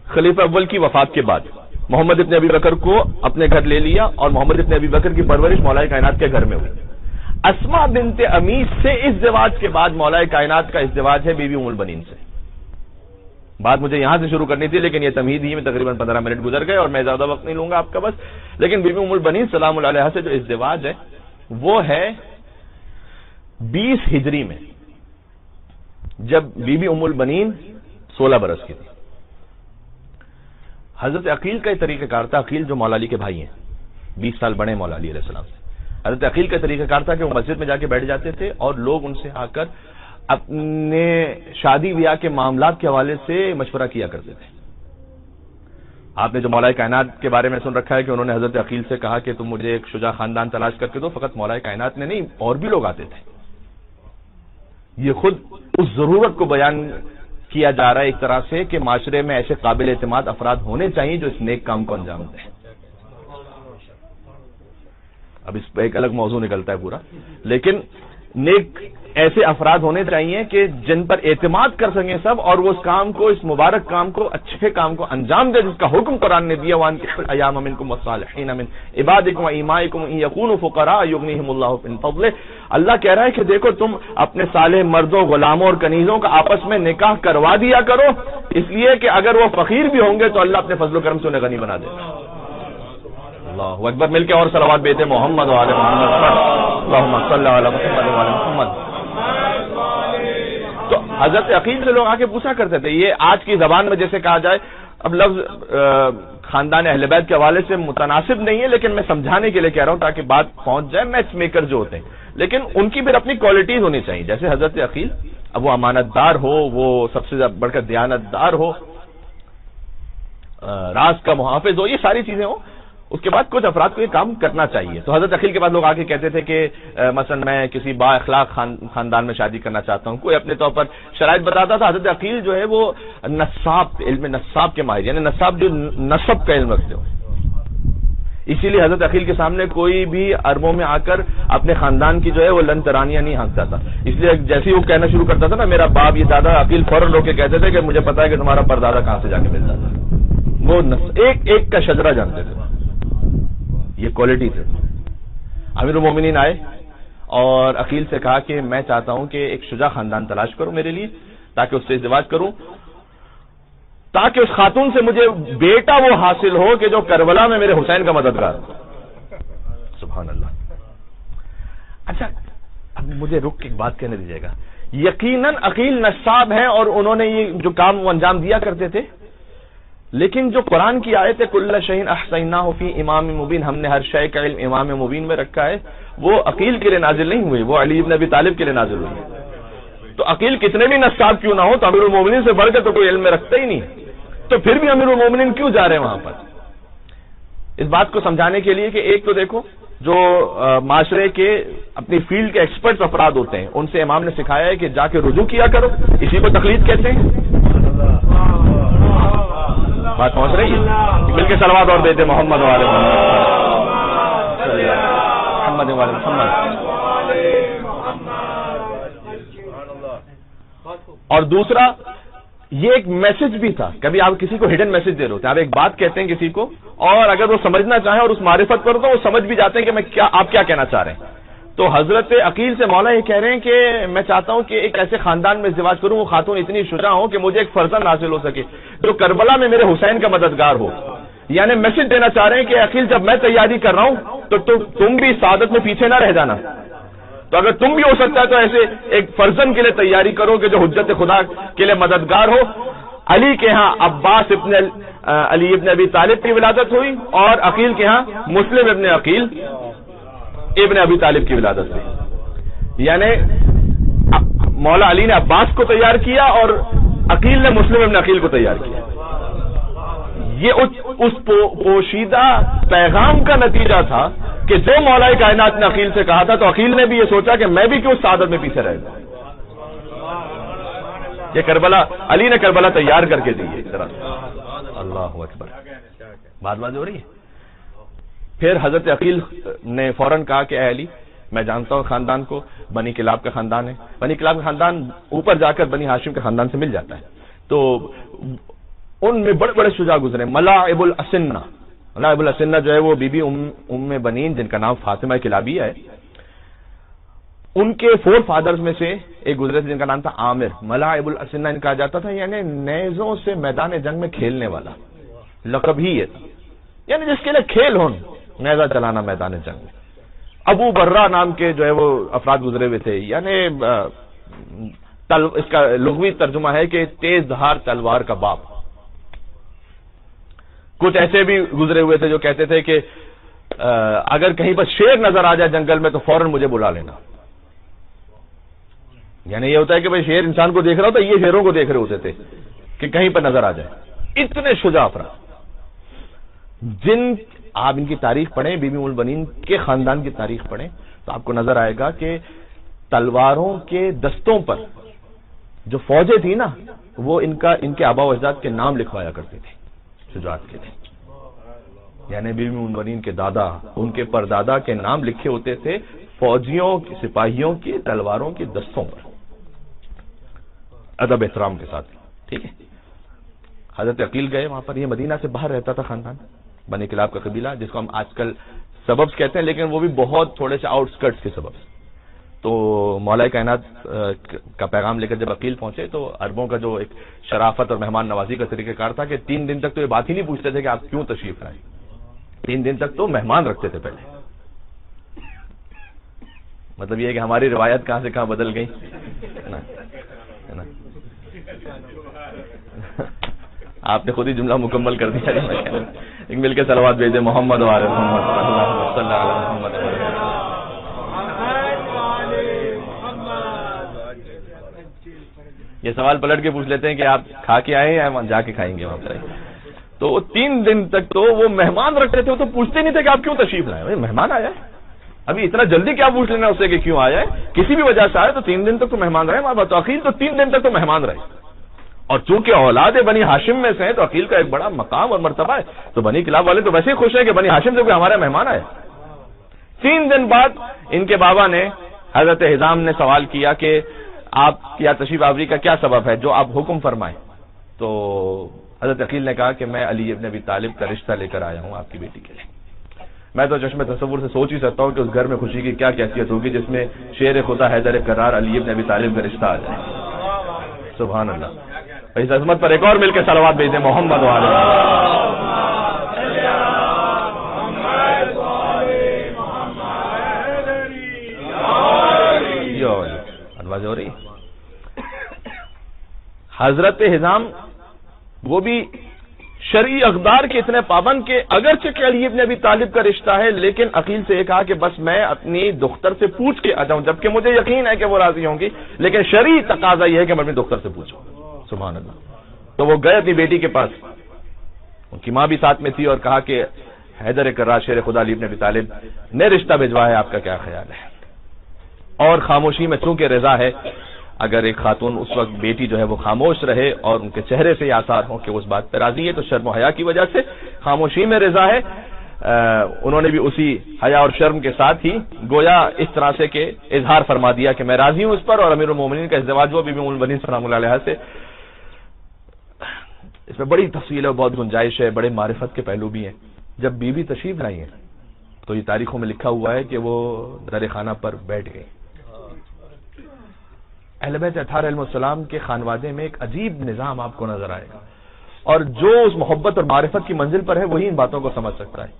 خلیفہ اول کی وفات کے بعد. محمد ابن ابی بکر کو اپنے گھر لے لیا اور محمد ابن ابی بکر کی پرورش مولا کائنات کے گھر میں ہوئی. اسماء بنت امیس سے ازدواج کے بعد مولا کائنات کا ازدواج ہے بی بی ام البنین سے. بات مجھے یہاں سے شروع کرنی تھی لیکن یہ تمہید ہی میں تقریباً 15 منٹ گزر گئے اور میں زیادہ وقت نہیں لوں گا آپ کا بس. لیکن بی بی ام البنین سلام اللہ علیہا سے جو ازدواج ہے وہ ہے 20 ہجری میں، جب بی بی ام البنین 16 برس کی تھی. حضرت عقیل کا یہ طریقہ کار تھا. عقیل جو مولا علی کے بھائی ہیں 20 سال بڑے مولا علی علیہ السلام سے. حضرت عقیل کا طریقہ کار تھا کہ وہ مسجد میں جا کے بیٹھ جاتے تھے اور لوگ ان سے آ کر اپنے شادی بیاہ کے معاملات کے حوالے سے مشورہ کیا کرتے تھے. آپ نے جو مولا کائنات کے بارے میں سن رکھا ہے کہ انہوں نے حضرت عقیل سے کہا کہ تم مجھے ایک شجاع خاندان تلاش کر کے دو. فقط مولا کائنات نے نہیں، اور بھی لوگ آتے تھے. یہ خود اس ضرورت کو بیان کیا جا رہا ہے ایک طرح سے کہ معاشرے میں ایسے قابل اعتماد افراد ہونے چاہیے جو اس نیک کام کو انجام دیں. اب اس پہ ایک الگ موضوع نکلتا ہے پورا، لیکن نیک ایسے افراد ہونے چاہیے کہ جن پر اعتماد کر سکیں سب اور وہ اس کام کو، اس مبارک کام کو، اچھے کام کو انجام دے جس کا حکم قرآن نے دیا. وَأَنكِحُوا الْأَيَامَ مِنكُمْ وَالصَّالِحِينَ مِنْ عِبَادِكُمْ وَإِمَائِكُمْ إِنْ يَكُونُوا فُقَرَاءَ يُغْنِيهِمُ اللَّهُ مِنْ فَضْلِهِ. اللہ کہہ رہا ہے کہ دیکھو تم اپنے صالح مردوں، غلاموں اور کنیزوں کا آپس میں نکاح کروا دیا کرو، اس لیے کہ اگر وہ فقیر بھی ہوں گے تو اللہ اپنے فضل و کرم سے انہیں غنی بنا دے. اللہ اکبر. مل کے اور صلوات بیتے محمد و آل محمد پر. اللہم صلی علی محمد و آل محمد. تو حضرت عقیل سے لوگ آ کے پوچھا کرتے تھے. یہ آج کی زبان میں جیسے کہا جائے، اب لفظ خاندان اہل بیت کے حوالے سے متناسب نہیں ہے لیکن میں سمجھانے کے لیے کہہ رہا ہوں تاکہ بات پہنچ جائے. میچ میکر جو ہوتے ہیں لیکن ان کی پھر اپنی کوالٹیز ہونی چاہیے. جیسے حضرت عقیل، اب وہ امانت دار ہو، وہ سب سے بڑھ کر دیانت دار ہو، راز کا محافظ ہو، یہ ساری چیزیں ہوں. اس کے بعد کچھ افراد کو یہ کام کرنا چاہیے. تو حضرت عقیل کے بعد لوگ آ کے کہتے تھے کہ مثلا میں کسی با اخلاق خاندان میں شادی کرنا چاہتا ہوں. کوئی اپنے طور پر شرائط بتاتا تھا. حضرت عقیل جو ہے وہ نصاب، علم نصاب کے ماہر، یعنی نصاب جو نسب کا علم رکھتے ہو. اسی لیے حضرت عقیل کے سامنے کوئی بھی عربوں میں آ کر اپنے خاندان کی جو ہے وہ لن ترانیاں نہیں ہانکتا تھا. اس لیے جیسے ہی وہ کہنا شروع کرتا تھا نا میرا باپ یہ دادا، عقیل فوراً روک کے کہتے تھے کہ مجھے پتا ہے کہ تمہارا پردادا کہاں سے جا کے ملتا تھا. وہ ایک ایک کا شجرہ جانتے تھے. یہ کوالٹی تھے. امیر المومنین آئے اور عقیل سے کہا کہ میں چاہتا ہوں کہ ایک شجاع خاندان تلاش کرو میرے لیے تاکہ اس سے ازدواج کروں، تاکہ اس خاتون سے مجھے بیٹا وہ حاصل ہو کہ جو کربلا میں میرے حسین کا مددگار ہو. سبحان اللہ. اچھا اب مجھے رک کے ایک بات کہنے دیجیے گا. یقیناً عقیل نصاب ہیں اور انہوں نے یہ جو کام وہ انجام دیا کرتے تھے, لیکن جو قرآن کی آیت ہے کل شیء احصیناہ فی امام مبین, ہم نے ہر شے کا علم امام مبین میں رکھا ہے, وہ عقیل کے لیے نازل نہیں ہوئی, وہ علی ابن ابی طالب کے لیے نازل ہوئی. تو عقیل کتنے بھی نصاب کیوں نہ ہو تو امیر المومنین سے بڑھ کے تو کوئی علم میں رکھتا ہی نہیں, تو پھر بھی امیر المومنین کیوں جا رہے ہیں وہاں پر؟ اس بات کو سمجھانے کے لیے کہ ایک تو دیکھو جو معاشرے کے اپنی فیلڈ کے ایکسپرٹس افراد ہوتے ہیں ان سے امام نے سکھایا ہے کہ جا کے رجوع کیا کرو, اسی کو تقلید کہتے ہیں. بات پہنچ رہی ہے؟ مل کے صلوات اور دیتے محمد والے محمد والے محمد. اور دوسرا یہ ایک میسج بھی تھا, کبھی آپ کسی کو ہڈن میسج دے رہے ہوتے ہیں, آپ ایک بات کہتے ہیں کسی کو اور اگر وہ سمجھنا چاہیں اور اس معرفت پر تو وہ سمجھ بھی جاتے ہیں کہ میں کیا آپ کیا کہنا چاہ رہے ہیں. تو حضرت عقیل سے مولا یہ کہہ رہے ہیں کہ میں چاہتا ہوں کہ ایک ایسے خاندان میں ازدواج کروں وہ خاتون اتنی شجاع ہو کہ مجھے ایک فرزند حاصل ہو سکے جو کربلا میں میرے حسین کا مددگار ہو. یعنی میسج دینا چاہ رہے ہیں کہ عقیل جب میں تیاری کر رہا ہوں تو تم بھی سعادت میں پیچھے نہ رہ جانا. تو اگر تم بھی ہو سکتا ہے تو ایسے ایک فرزند کے لیے تیاری کرو کہ جو حجت خدا کے لیے مددگار ہو. علی کے ہاں عباس ابن علی ابن ابی طالب کی ولادت ہوئی اور عقیل کے ہاں مسلم ابن عقیل ابن ابی طالب کی ولادت ہوئی. یعنی مولا علی نے عباس کو تیار کیا اور عقیل نے مسلم ابن عقیل کو تیار کیا. یہ اس پوشیدہ پیغام کا نتیجہ تھا کہ جو مولا کائنات نے عقیل سے کہا تھا تو عقیل نے بھی یہ سوچا کہ میں بھی کیوں سعادت میں پیچھے رہ جاؤں. یہ کربلا علی نے کربلا تیار کر کے دی ہے. اللہ اکبر. بات ہو رہی ہے. پھر حضرت عقیل نے فوراً کہا کہ اے علی میں جانتا ہوں خاندان کو, بنی کلاب کا خاندان ہے, بنی کلاب کا خاندان اوپر جا کر بنی ہاشم کے خاندان سے مل جاتا ہے. تو ان میں بڑے بڑے شجاع گزرے. ملاعب الاسنہ, ملاعب الاسنہ جو ہے وہ بی بی ام بنین جن کا نام فاطمہ کلابی ہے, ان کے 4 فادرز میں سے ایک گزرے تھے جن کا نام تھا عامر. ملاعب الاسنہ ان کہا جاتا تھا, یعنی نیزوں سے میدان جنگ میں کھیلنے والا لقب ہی ہے, یعنی جس کے لیے کھیل ہو نیزہ چلانا میدان جنگ میں. ابو برہ نام کے جو ہے وہ افراد گزرے ہوئے تھے, یعنی اس کا لغوی ترجمہ ہے کہ تیز دھار تلوار کا باپ. کچھ ایسے بھی گزرے ہوئے تھے جو کہتے تھے کہ اگر کہیں پر شیر نظر آ جائے جنگل میں تو فوراً مجھے بلا لینا. یعنی یہ ہوتا ہے کہ بھئی شیر انسان کو دیکھ رہا ہوتا ہے, یہ شیروں کو دیکھ رہے ہوتے تھے کہ کہیں پر نظر آ جائے. اتنے شجاع افراد جن آپ ان کی تاریخ پڑھیں, بی بی ام البنین کے خاندان کی تاریخ پڑھیں تو آپ کو نظر آئے گا کہ تلواروں کے دستوں پر جو فوجیں تھیں نا وہ ان کے آبا و اجداد کے نام لکھوایا کرتے تھے شجاعت کے لیے. یعنی بی بی ام البنین کے دادا, ان کے پردادا کے نام لکھے ہوتے تھے فوجیوں سپاہیوں کی تلواروں کے دستوں پر, ادب احترام کے ساتھ. ٹھیک ہے. حضرت عقیل گئے وہاں پر. یہ مدینہ سے باہر رہتا تھا خاندان, بنی کلاب کا قبیلہ جس کو ہم آج کل سببز کہتے ہیں, لیکن وہ بھی بہت تھوڑے سے آؤٹ اسکرٹس کے سبب. تو مولا کائنات کا پیغام لے کر جب عقیل پہنچے تو عربوں کا جو ایک شرافت اور مہمان نوازی کا طریقہ کار تھا کہ 3 دن تک تو یہ بات ہی نہیں پوچھتے تھے کہ آپ کیوں تشریف لائیں. 3 دن تک تو مہمان رکھتے تھے پہلے. مطلب یہ ہے کہ ہماری روایت کہاں سے کہاں بدل گئی نا. آپ نے خود ہی جملہ مکمل کر دیا. ایک مل کے صلوات بھیجے محمد وعلی محمد صلی اللہ علیہ محمد. یہ سوال پلٹ کے پوچھ لیتے ہیں کہ آپ کھا کے آئے یا جا کے کھائیں گے وہاں پر. تو 3 دن تک تو وہ مہمان رکھتے تھے, وہ تو پوچھتے نہیں تھے کہ آپ کیوں تشریف لائے. مہمان آیا ہے, ابھی اتنا جلدی کیا پوچھ لینا اسے کہ کیوں آیا ہے, کسی بھی وجہ سے آئے تو 3 دن تک تو مہمان رہے. ہمارے تو عقیل تو 3 دن تک تو مہمان رہے, اور چونکہ اولاد بنی ہاشم میں سے ہیں تو عقیل کا ایک بڑا مقام اور مرتبہ ہے. تو بنی کلاب والے تو ویسے ہی خوش ہیں کہ بنی ہاشم سے کوئی ہمارا مہمان آیا. 3 دن بعد ان کے بابا نے حضرت حزام نے سوال کیا کہ آپ کی تشریف آوری کا کیا سبب ہے, جو آپ حکم فرمائیں. تو حضرت عقیل نے کہا کہ میں علی ابن ابی طالب کا رشتہ لے کر آیا ہوں آپ کی بیٹی کے لیے. میں تو چشم تصور سے سوچ ہی سکتا ہوں کہ اس گھر میں خوشی کی کیا کیفیت ہوگی جس میں شیر خدا حیدر کرار علی ابن ابی طالب کا رشتہ آ جائے. سبحان اللہ. اس عظمت پر ایک اور مل کے صلوات بھیج دیں محمد والے. واضح ہو رہی؟ حضرت حزام وہ بھی شرعی اقدار کے اتنے پابند کہ اگرچہ کہ علی ابن ابی طالب کا رشتہ ہے، لیکن عقیل سے یہ کہا کہ بس میں اپنی دختر سے پوچھ کے آ جاؤں، جبکہ مجھے یقین ہے کہ وہ راضی ہوں گی، لیکن شرعی تقاضا یہ ہے کہ میں اپنی دختر سے پوچھوں. سبحان اللہ. تو وہ گئے اپنی بیٹی کے پاس، ان کی ماں بھی ساتھ میں تھی، اور کہا کہ حیدر کرار شیر خدا علی ابن ابی طالب نے رشتہ بھجوایا ہے، آپ کا کیا خیال ہے؟ اور خاموشی میں چونکہ رضا ہے، اگر ایک خاتون اس وقت بیٹی جو ہے وہ خاموش رہے اور ان کے چہرے سے یہ آثار ہوں کہ اس بات پہ راضی ہے، تو شرم و حیا کی وجہ سے خاموشی میں رضا ہے. انہوں نے بھی اسی حیا اور شرم کے ساتھ ہی گویا اس طرح سے کہ اظہار فرما دیا کہ میں راضی ہوں اس پر، اور امیر المومنین کا ازدواج ہوا بی بی ام المؤمنین سلام اللہ علیہا سے. اس میں بڑی تفصیل ہے، بہت گنجائش ہے، بڑے معرفت کے پہلو بھی ہیں. جب بی بی تشریف لائی ہیں تو یہ تاریخوں میں لکھا ہوا ہے کہ وہ در خانہ پر بیٹھ گئی. اہل بیت اطہار علیہ السلام کے خانوادے میں ایک عجیب نظام آپ کو نظر آئے گا، اور جو اس محبت اور معرفت کی منزل پر ہے وہی ان باتوں کو سمجھ سکتا ہے.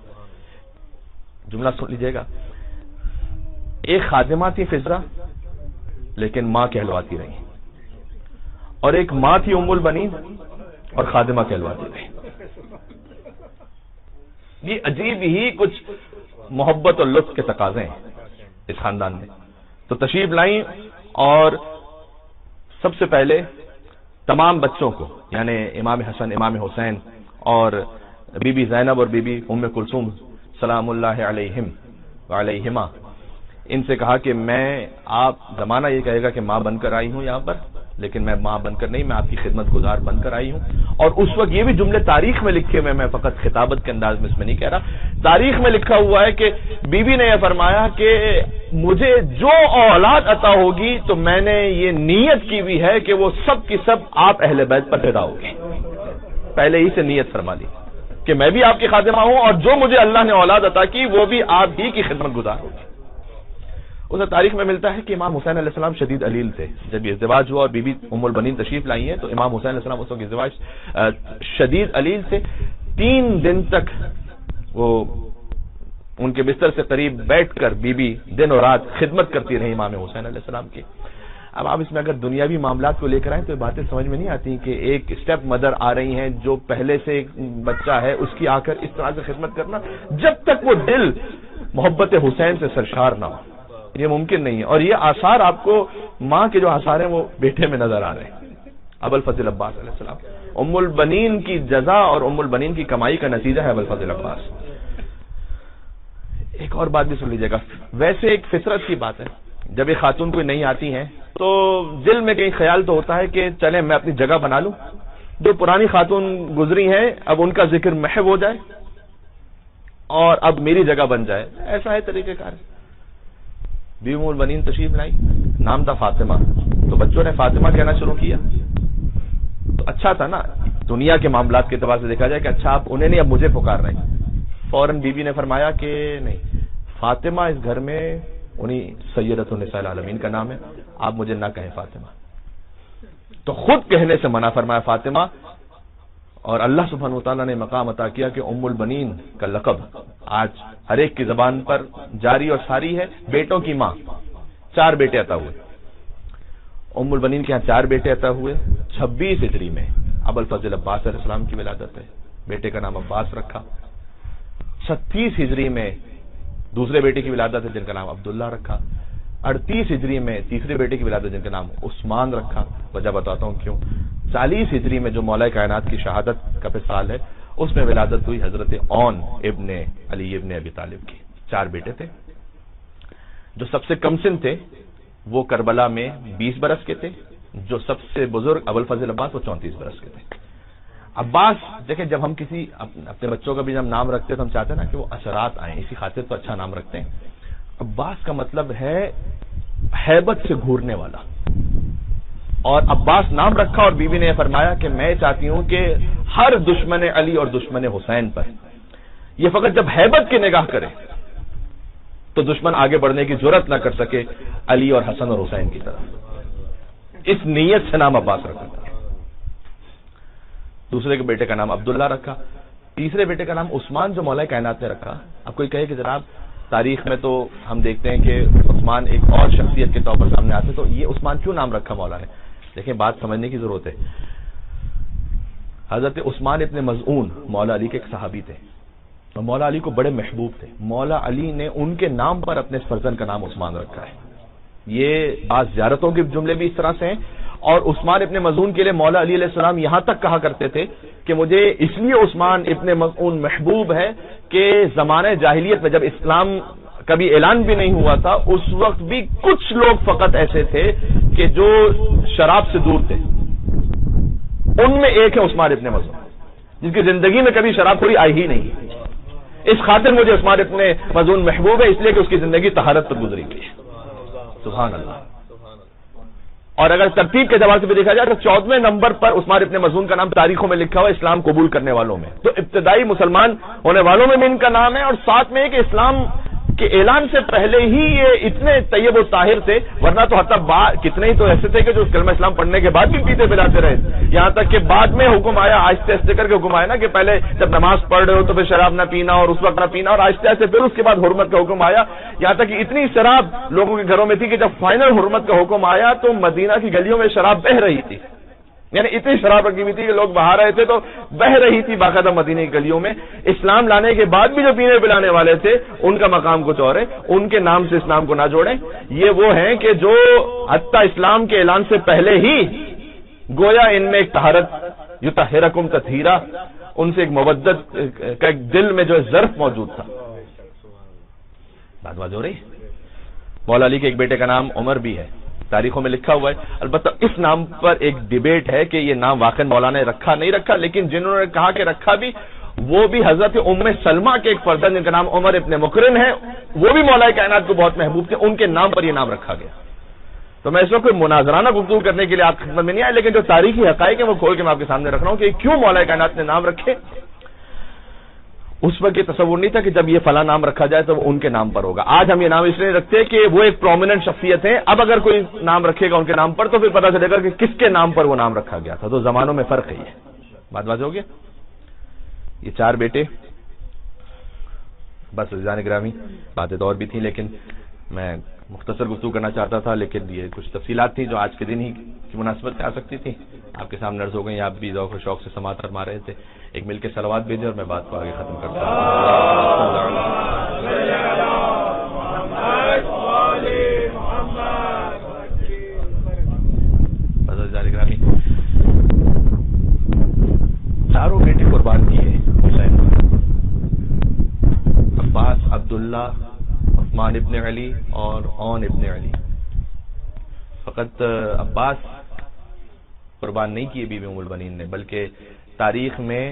جملہ سن لیجئے گا. ایک خادمہ تھی فضرہ، لیکن ماں کہلواتی رہی، اور ایک ماں تھی ام البنین اور خادمہ کہلواتی رہی. یہ عجیب ہی کچھ محبت اور لطف کے تقاضے ہیں اس خاندان میں. تو تشریف لائیں، اور سب سے پہلے تمام بچوں کو، یعنی امام حسن، امام حسین، اور بی بی زینب اور بی بی ام کلثوم سلام اللہ علیہم وعلیہما، ان سے کہا کہ میں، آپ زمانہ یہ کہے گا کہ ماں بن کر آئی ہوں یہاں پر، لیکن میں ماں بن کر نہیں، میں آپ کی خدمت گزار بن کر آئی ہوں. اور اس وقت یہ بھی جملے تاریخ میں لکھے ہوئے، میں فقط خطابت کے انداز میں اس میں نہیں کہہ رہا، تاریخ میں لکھا ہوا ہے کہ بی بی نے یہ فرمایا کہ مجھے جو اولاد عطا ہوگی تو میں نے یہ نیت کی ہوئی ہے کہ وہ سب کی سب آپ اہل بیت پر پیدا ہوگی. پہلے ہی سے نیت فرما لی کہ میں بھی آپ کی خادمہ ہوں، اور جو مجھے اللہ نے اولاد عطا کی وہ بھی آپ ہی کی خدمت گزار ہوگی. اسے تاریخ میں ملتا ہے کہ امام حسین علیہ السلام شدید علیل تھے. جب یہ ازدواج ہوا اور بی بی ام البنین تشریف لائی ہیں تو امام حسین علیہ السلام اس وقت ازدواج شدید علیل سے 3 دن تک وہ ان کے بستر سے قریب بیٹھ کر بی بی دن اور رات خدمت کرتی رہی امام حسین علیہ السلام کی. اب آپ اس میں اگر دنیاوی معاملات کو لے کر آئیں تو یہ باتیں سمجھ میں نہیں آتی کہ ایک اسٹیپ مدر آ رہی ہیں جو پہلے سے ایک بچہ ہے، اس کی آ کر اس طرح سے خدمت کرنا، جب تک وہ دل محبت حسین سے سرشار نہ ہو یہ ممکن نہیں ہے. اور یہ آثار آپ کو ماں کے جو آثار ہیں وہ بیٹے میں نظر آ رہے ہیں. ابو الفضل عباس علیہ السلام ام البنین کی جزا اور ام البنین کی کمائی کا نتیجہ ہے ابو الفضل عباس. ایک اور بات بھی سن لیجیے گا. ویسے ایک فطرت کی بات ہے، جب ایک خاتون کوئی نہیں آتی ہیں تو دل میں کہیں خیال تو ہوتا ہے کہ چلیں میں اپنی جگہ بنا لوں، جو پرانی خاتون گزری ہیں اب ان کا ذکر محو ہو جائے اور اب میری جگہ بن جائے. ایسا ہے طریقہ کار. بی ام البنین تشریف لائی، نام تھا فاطمہ، تو بچوں نے فاطمہ کہنا شروع کیا. تو اچھا تھا نا، دنیا کے معاملات کے اعتبار سے دیکھا جائے کہ اچھا آپ انہیں نہیں اب مجھے پکار رہے ہیں. فوراً بی بی نے فرمایا کہ نہیں، فاطمہ اس گھر میں انہی سیدۃ النساء العالمین کا نام ہے، آپ مجھے نہ کہیں فاطمہ. تو خود کہنے سے منع فرمایا فاطمہ. اور اللہ سبحانہ وتعالیٰ نے مقام عطا کیا کہ ام البنین کا لقب آج ہر ایک کی زبان پر جاری اور ساری ہے. بیٹوں کی ماں، 4 بیٹے عطا ہوئے. ام البنین کے ہاں 4 بیٹے عطا ہوئے. 26 ہجری میں ابو الفضل عباس علیہ السلام کی ولادت ہے، بیٹے کا نام عباس رکھا. 36 ہجری میں دوسرے بیٹے کی ولادت ہے جن کا نام عبداللہ رکھا. 38 ہجری میں تیسرے بیٹے کی ولادت جن کا نام عثمان رکھا. وجہ بتاتا ہوں کیوں. 40 ہجری میں جو مولا کائنات کی شہادت کا سال ہے اس میں ولادت ہوئی حضرت اون ابن علی ابن ابی طالب کی. 4 بیٹے تھے. جو سب سے کم سن تھے وہ کربلا میں 20 برس کے تھے. جو سب سے بزرگ ابو الفضل عباس وہ 34 برس کے تھے. عباس دیکھیں، جب ہم کسی اپنے بچوں کا بھی جب نام رکھتے تو ہم چاہتے ہیں نا کہ وہ اثرات آئیں، اسی خاطر تو اچھا نام رکھتے ہیں. عباس کا مطلب ہے ہیبت سے گھورنے والا. اور عباس نام رکھا اور بی بی نے فرمایا کہ میں چاہتی ہوں کہ ہر دشمن علی اور دشمن حسین پر یہ فقط جب ہیبت کی نگاہ کرے تو دشمن آگے بڑھنے کی جرأت نہ کر سکے علی اور حسن اور حسین کی طرف. اس نیت سے نام عباس رکھا. دوسرے کے بیٹے کا نام عبداللہ رکھا. تیسرے بیٹے کا نام عثمان جو مولا کائنات نے رکھا. اب کوئی کہے کہ جناب تاریخ میں تو ہم دیکھتے ہیں کہ عثمان ایک اور شخصیت کے طور پر سامنے آتے تو یہ عثمان کیوں نام رکھا مولا نے؟ دیکھیں بات سمجھنے کی ضرورت ہے. حضرت عثمان ابن مظعون مولا علی کے ایک صحابی تھے اور مولا علی کو بڑے محبوب تھے. مولا علی نے ان کے نام پر اپنے فرزند کا نام عثمان رکھا ہے. یہ بعض زیارتوں کے جملے بھی اس طرح سے ہیں. اور عثمان ابن مظعون کے لیے مولا علی علیہ السلام یہاں تک کہا کرتے تھے کہ مجھے اس لیے عثمان ابن مظعون محبوب ہے کہ زمانہ جاہلیت میں جب اسلام کبھی اعلان بھی نہیں ہوا تھا اس وقت بھی کچھ لوگ فقط ایسے تھے کہ جو شراب سے دور تھے. ان میں ایک ہے عثمان ابن مظعون جن کی زندگی میں کبھی شراب خوری آئی ہی نہیں. اس خاطر مجھے عثمان ابن مظعون محبوب ہے اس لیے کہ اس کی زندگی طہارت پر گزری ہوئی ہے. سبحان اللہ. اور اگر ترتیب کے اعتبار سے بھی دیکھا جائے تو 14ویں نمبر پر عثمان ابن مظعون کا نام تاریخوں میں لکھا ہوا اسلام قبول کرنے والوں میں. تو ابتدائی مسلمان ہونے والوں میں بھی ان کا نام ہے اور ساتھ میں کہ اسلام کے اعلان سے پہلے ہی یہ اتنے طیب و طاہر تھے. ورنہ تو حتی کتنے ہی تو ایسے تھے کہ جو کلمہ اسلام پڑھنے کے بعد بھی پیتے پلاتے رہے. یہاں تک کہ بعد میں حکم آیا آہستہ آہستہ کر کے حکم آیا نا کہ پہلے جب نماز پڑھ رہے ہو تو پھر شراب نہ پینا اور اس وقت نہ پینا اور آہستہ آہستہ پھر اس کے بعد حرمت کا حکم آیا. یہاں تک کہ اتنی شراب لوگوں کے گھروں میں تھی کہ جب فائنل حرمت کا حکم آیا تو مدینہ کی گلیوں میں شراب بہہ رہی تھی. یعنی اتنی شراب رکھی ہوئی تھی کہ لوگ بہا رہے تھے تو بہہ رہی تھی باقاعدہ مدینے کی گلیوں میں. اسلام لانے کے بعد بھی جو پینے پلانے والے تھے ان کا مقام کچھ اور ہے. ان کے نام سے اسلام کو نہ جوڑیں. یہ وہ ہیں کہ جو حتی اسلام کے اعلان سے پہلے ہی گویا ان میں ایک طہارت یطہرکم تطہیرا ان سے ایک مودت کا ایک دل میں جو ظرف موجود تھا. بات ہو رہی. مولا علی کے ایک بیٹے کا نام عمر بھی ہے تاریخوں میں لکھا ہوا ہے. البتہ اس نام پر ایک ڈیبیٹ ہے کہ یہ نام واقع مولا نے رکھا نہیں رکھا لیکن جنہوں نے کہا کہ رکھا بھی وہ بھی حضرت ام سلمہ کے ایک فرزند جن کا نام عمر ابن مکرن ہے وہ بھی مولا کائنات کو بہت محبوب تھے. ان کے نام پر یہ نام رکھا گیا. تو میں اس وقت کوئی مناظرانہ گفتگو کرنے کے لیے آپ کی خدمت میں نہیں آیا لیکن جو تاریخی حقائق ہیں وہ کھول کے میں آپ کے سامنے رکھ رہا ہوں کہ کیوں مولا کائنات نے نام رکھے. اس وقت یہ تصور نہیں تھا کہ جب یہ فلاں نام رکھا جائے تو وہ ان کے نام پر ہوگا. آج ہم یہ نام اس لیے رکھتے کہ وہ ایک پرومیننٹ شخصیت ہیں. اب اگر کوئی نام رکھے گا ان کے نام پر تو پھر پتہ چلے گا کہ کس کے نام پر وہ نام رکھا گیا تھا. تو زمانوں میں فرق ہے. یہ بات واضح ہو گیا. یہ 4 بیٹے بس عزیزان گرامی باتیں تو اور بھی تھیں لیکن میں مختصر گفتگو کرنا چاہتا تھا لیکن یہ کچھ تفصیلات تھیں جو آج کے دن ہی کی مناسبت سے آ سکتی تھیں. آپ کے سامنے عرض ہو گئی. آپ بھی ذوق و شوق سے سماعت فرما رہے تھے. ایک مل کے صلوات بھیجے اور میں بات کو آگے ختم کرتا ہوں. چاروں بیٹے قربان کیے حسین. عباس، عبداللہ، عثمان ابن علی اور اون ابن علی. فقط عباس قربان نہیں کیے بی بی ام البنین نے بلکہ تاریخ میں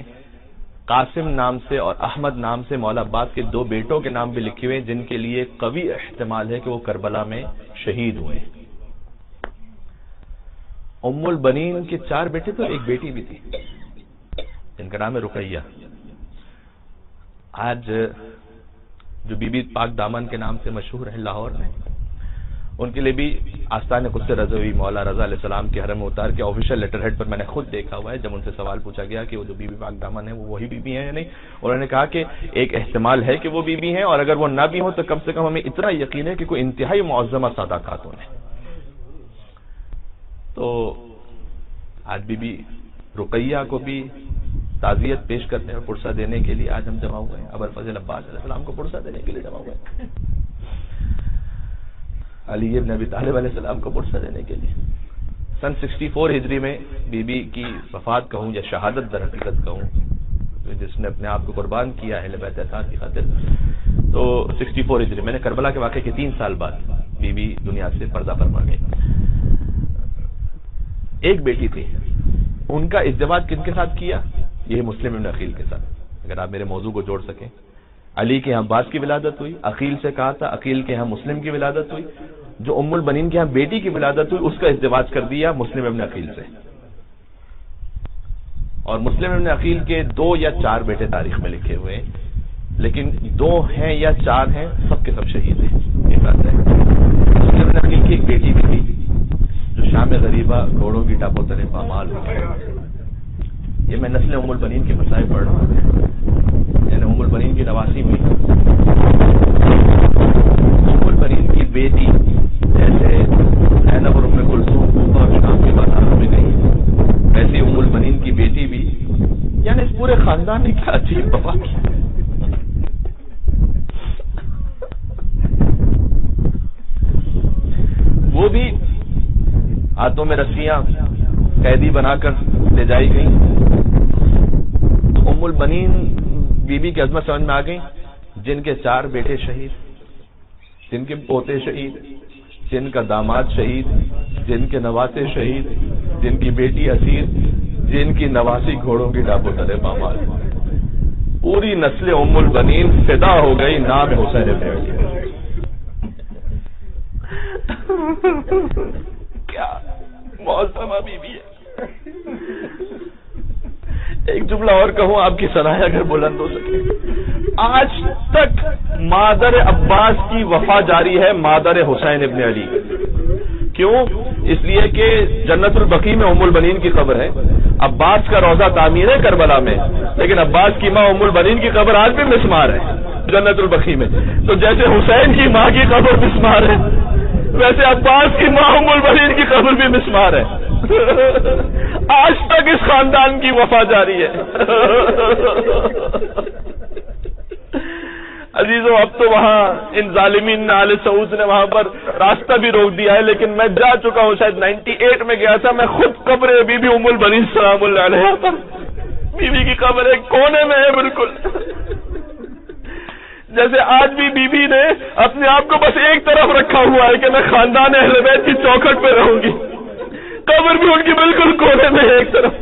قاسم نام سے اور احمد نام سے مولا عباس کے 2 بیٹوں کے نام بھی لکھے ہوئے جن کے لیے قوی احتمال ہے کہ وہ کربلا میں شہید ہوئے. ام البنین کے 4 بیٹے تو ایک بیٹی بھی تھی جن کا نام ہے رقیہ. آج جو بی بی پاک دامن کے نام سے مشہور ہے لاہور میں ان کے لیے بھی آستان قدس رضوی مولا رضا علیہ السلام کے حرم اتار کے آفیشیل لیٹر ہیڈ پر میں نے خود دیکھا ہوا ہے. جب ان سے سوال پوچھا گیا کہ وہ جو بی بی پاک دامن ہے وہ وہی بی بی ہیں یا نہیں انہوں نے کہا کہ ایک احتمال ہے کہ وہ بی بی ہیں اور اگر وہ نہ بھی ہوں تو کم سے کم ہمیں اتنا یقین ہے کہ کوئی انتہائی معظمہ سادہ خاتون ہے. تو آج بی بی رقیہ کو بھی تعزیت پیش کرنے اور پرسہ دینے کے لیے آج ہم جمع ہوئے ہیں. ابوالفضل عباس علیہ السلام کو پرسہ دینے کے لیے جمع ہوئے ہیں. علی ابن ابی طالب علیہ السلام کو پرسہ دینے کے لیے. سن 64 ہجری میں بی بی کی وفات کہوں یا شہادت در حقیقت کہوں جس نے اپنے آپ کو قربان کیا اہل بیت اطہار کی خاطر. تو 64 ہجری میں نے کربلا کے واقعے کے 3 سال بعد بی بی دنیا سے پردہ فرما گئی. ایک بیٹی تھی. ان کا ازدواج کن کے ساتھ کیا؟ یہ مسلم ابن عقیل کے ساتھ. اگر آپ میرے موضوع کو جوڑ سکیں علی کے یہاں عباس کی ولادت ہوئی. عقیل سے کہا تھا عقیل کے یہاں مسلم کی ولادت ہوئی. جو ام البنین کے یہاں بیٹی کی ولادت ہوئی اس کا ازدواج کر دیا مسلم ابن عقیل سے. اور مسلم ابن عقیل کے 2 یا 4 بیٹے تاریخ میں لکھے ہوئے لیکن 2 ہیں یا 4 ہیں سب کے سب شہید ہیں. یہ بات ہے. مسلم ابن عقیل کی ایک بیٹی بھی تھی جو شام غریبہ گھوڑوں کی ٹاپوں تلے پامال ہوئی. یہ میں نسل ام البنین کے مسائل پڑھ رہا ہوں. یعنی ام البنین کی نواسی ہوئی ام البنین کی بیٹی جیسے زینب اور ام کلثوم کوفہ اور شام کے بازاروں میں گئی، ویسے ام البنین کی بیٹی بھی، یعنی اس پورے خاندان نے کیا عجیب وفا کی. وہ بھی ہاتھوں میں رسیاں قیدی بنا کر لے جائی گئی. تو ام البنین بی بی کی عظمت سمجھ میں آ گئی، جن کے 4 بیٹے شہید، جن کے پوتے شہید، جن کا داماد شہید، جن کے نواسے شہید، جن کی بیٹی اسیر، جن کی نواسی گھوڑوں کی ڈاکو تلے پامال، پوری نسل ام البنین فدا ہو گئی نام حسین ابن علی. کیا معظمہ بی بی ہے. ایک جملہ اور کہوں آپ کی صلاح اگر بلند ہو سکے، آج تک مادر عباس کی وفا جاری ہے مادر حسین ابن علی. کیوں؟ اس لیے کہ جنت البقیع میں ام البنین کی قبر ہے، عباس کا روضہ تعمیر ہے کربلا میں، لیکن عباس کی ماں ام البنین کی قبر آج بھی مسمار ہے جنت البقیع میں. تو جیسے حسین کی ماں کی قبر مسمار ہے، ویسے عباس کی ماں ام البنین کی قبر بھی مسمار ہے. آج تک اس خاندان کی وفا جاری ہے. عزیزوں، اب تو وہاں ان ظالمین نے آل سعود نے وہاں پر راستہ بھی روک دیا ہے، لیکن میں جا چکا ہوں، شاید 98 میں گیا تھا میں خود. قبر بی بی ام البنین سلام اللہ علیہا پر، بی بی کی قبر ایک کونے میں ہے بالکل. جیسے آج بھی بی بی نے اپنے آپ کو بس ایک طرف رکھا ہوا ہے کہ میں خاندان اہل بیت کی چوکھٹ پہ رہوں گی، قبر بھی ان کی بالکل کونے میں ہے ایک طرف.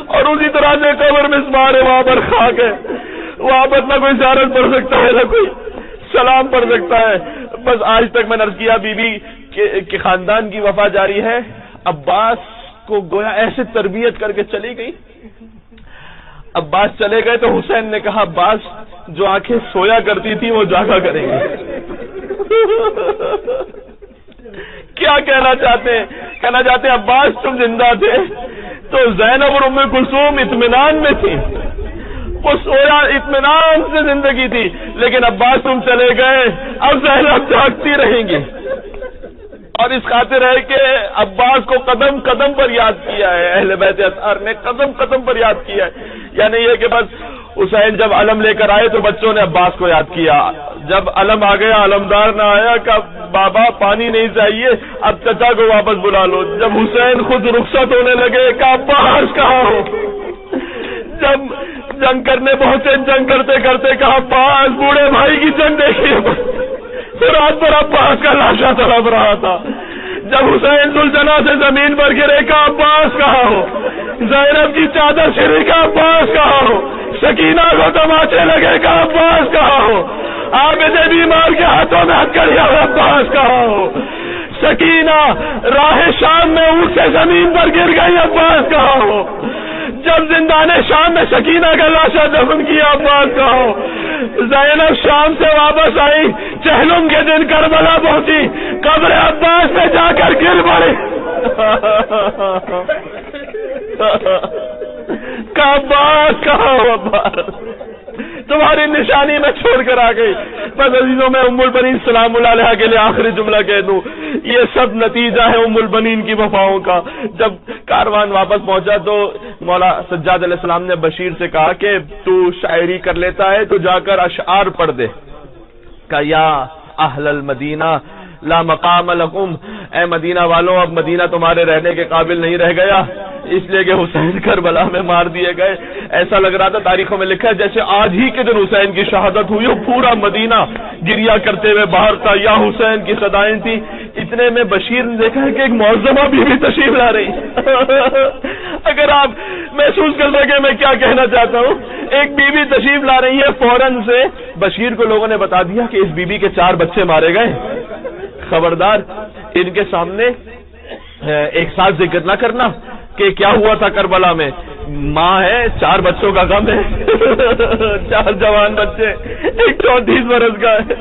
اور اسی طرح سے قبر مسمار ہے، وہاں پر خاک ہے، وہاں پر نہ کوئی زیارت پڑھ سکتا ہے نہ کوئی سلام پڑھ سکتا ہے. بس آج تک میں نے عرض کیا بی بی کے خاندان کی وفا جاری ہے. عباس کو گویا ایسے تربیت کر کے چلی گئی. عباس چلے گئے تو حسین نے کہا عباس جو آنکھیں سویا کرتی تھی وہ جاگا کریں گے. کیا کہنا چاہتے ہیں؟ کہنا چاہتے ہیں عباس تم زندہ تھے تو زینب اور ام کلثوم اطمینان میں تھی، وہ سویا اطمینان سے زندگی تھی، لیکن عباس تم چلے گئے اب زینب جاگتی رہیں گی. اور اس خاطر ہے کہ عباس کو قدم قدم پر یاد کیا ہے اہل بیت اطہار نے، قدم قدم پر یاد کیا ہے. یعنی یہ کہ بس حسین جب علم لے کر آئے تو بچوں نے عباس کو یاد کیا، جب علم آ گیا علمدار نہ آیا کہ بابا پانی نہیں چاہیے اب چچا کو واپس بلا لو. جب حسین خود رخصت ہونے لگے کہ عباس کہاں ہو، جب جنگ کرنے پہنچے جنگ کرتے کرتے کہا عباس بوڑھے بھائی کی جنگ دیکھیے، رات پر عباس کا لاشا تڑپ رہا تھا. جب حسین ذوالجناح سے زمین پر گرے کہ عباس کہاں ہو، زینب کی چادر چھری کا عباس کہاں ہو، سکینہ کو تماچے لگے کہ عباس کہاں ہو، عابد بیمار کے ہاتھوں میں ہتھکڑیاں عباس کہاں ہو، سکینہ راہ شام میں اونٹ سے زمین پر گر گئی عباس کہاں ہو، جب زندان شام میں سکینہ کا لاشا دفن کیا عباس کہاں ہو، زینب شام سے واپس آئی چہلم کے دن کربلا پہنچی قبر عباس میں جا کر گر پڑی کہ عباس کہاں ہو، عباس تمہاری نشانی میں چھوڑ کر آ گئی. بس عزیزوں میں ام البنین سلام اللہ علیہا کے لیے آخری جملہ کہہ دوں، یہ سب نتیجہ ہے ام البنین کی وفاؤں کا. جب کاروان واپس پہنچا تو مولا سجاد علیہ السلام نے بشیر سے کہا کہ تو شاعری کر لیتا ہے تو جا کر اشعار پڑھ دے. کہ یا اہل المدینہ لا مقام لکم، اے مدینہ والوں اب مدینہ تمہارے رہنے کے قابل نہیں رہ گیا، اس لیے کہ حسین کربلا میں مار دیے گئے. ایسا لگ رہا تھا تاریخوں میں لکھا ہے جیسے آج ہی کے دن حسین کی شہادت ہوئی ہو، پورا مدینہ گریا کرتے ہوئے باہر تھا، یا حسین کی صدائیں تھی. اتنے میں بشیر نے دیکھا ہے کہ ایک معظمہ بھی تشریف لا رہی. اگر آپ محسوس کر سکے میں کیا کہنا چاہتا ہوں، ایک بیوی تشریف لا رہی ہے، فوراً سے بشیر کو لوگوں نے بتا دیا کہ اس بیوی کے 4 بچے مارے گئے، خبردار ان کے سامنے ایک ساتھ ذکر نہ کرنا کہ کیا ہوا تھا کربلا میں. ماں ہے، 4 بچوں کا غم ہے، 4 جوان بچے، ایک 34 برس کا ہے،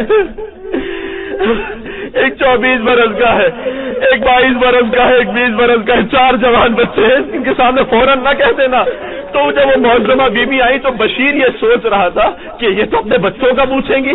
ایک 24 برس کا ہے، ایک 22 برس کا ہے، ایک 20 برس کا ہے، 4 جوان بچے ہیں، ان کے سامنے فوراً نہ کہہ دینا. تو جب وہ معظمہ بی بی آئی تو بشیر یہ سوچ رہا تھا کہ یہ تو اپنے بچوں کا پوچھیں گی،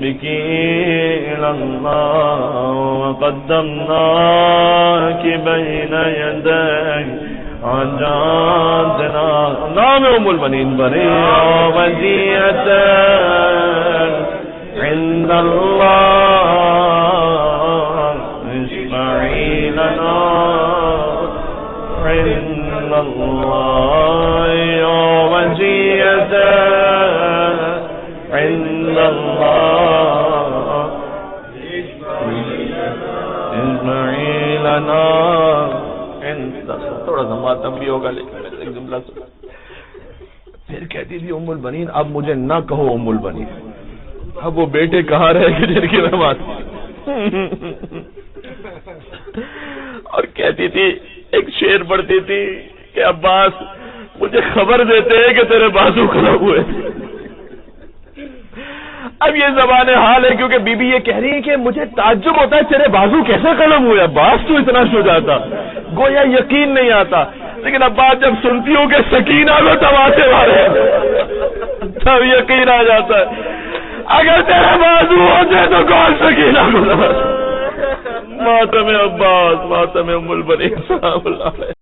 بك إلى الله وقدمناك بين يدي حاجاتنا. نام ام البنین بريئة وزية عند الله اشفعي لنا عند الله وزية عند الله اشفعي لنا. تھوڑا سا ماتم بھی ہوگا لیکن ایک جملہ سنا. پھر کہتی تھی ام البنین اب مجھے نہ کہو ام البنین. اب وہ بیٹے کہاں رہے کہ جن کی میں بات. اور کہتی تھی ایک شعر پڑھتی تھی کہ عباس مجھے خبر دیتے ہیں کہ تیرے بازو کھڑے ہوئے. اب یہ زبان حال ہے کیونکہ بی بی یہ کہہ رہی ہے کہ مجھے تعجب ہوتا ہے تیرے بازو کیسے قلم ہوئے عباس تو اتنا شجاع تھا. گویا یقین نہیں آتا. لیکن عباس جب سنتی ہوں کہ سکینہ کو تماچے مارے تب یقین آ جاتا ہے. اگر تیرے بازو ہوتے تو کون سکینہ کو تماچے. ماتم عباس ماتم ام البنین سلام اللہ علیہ.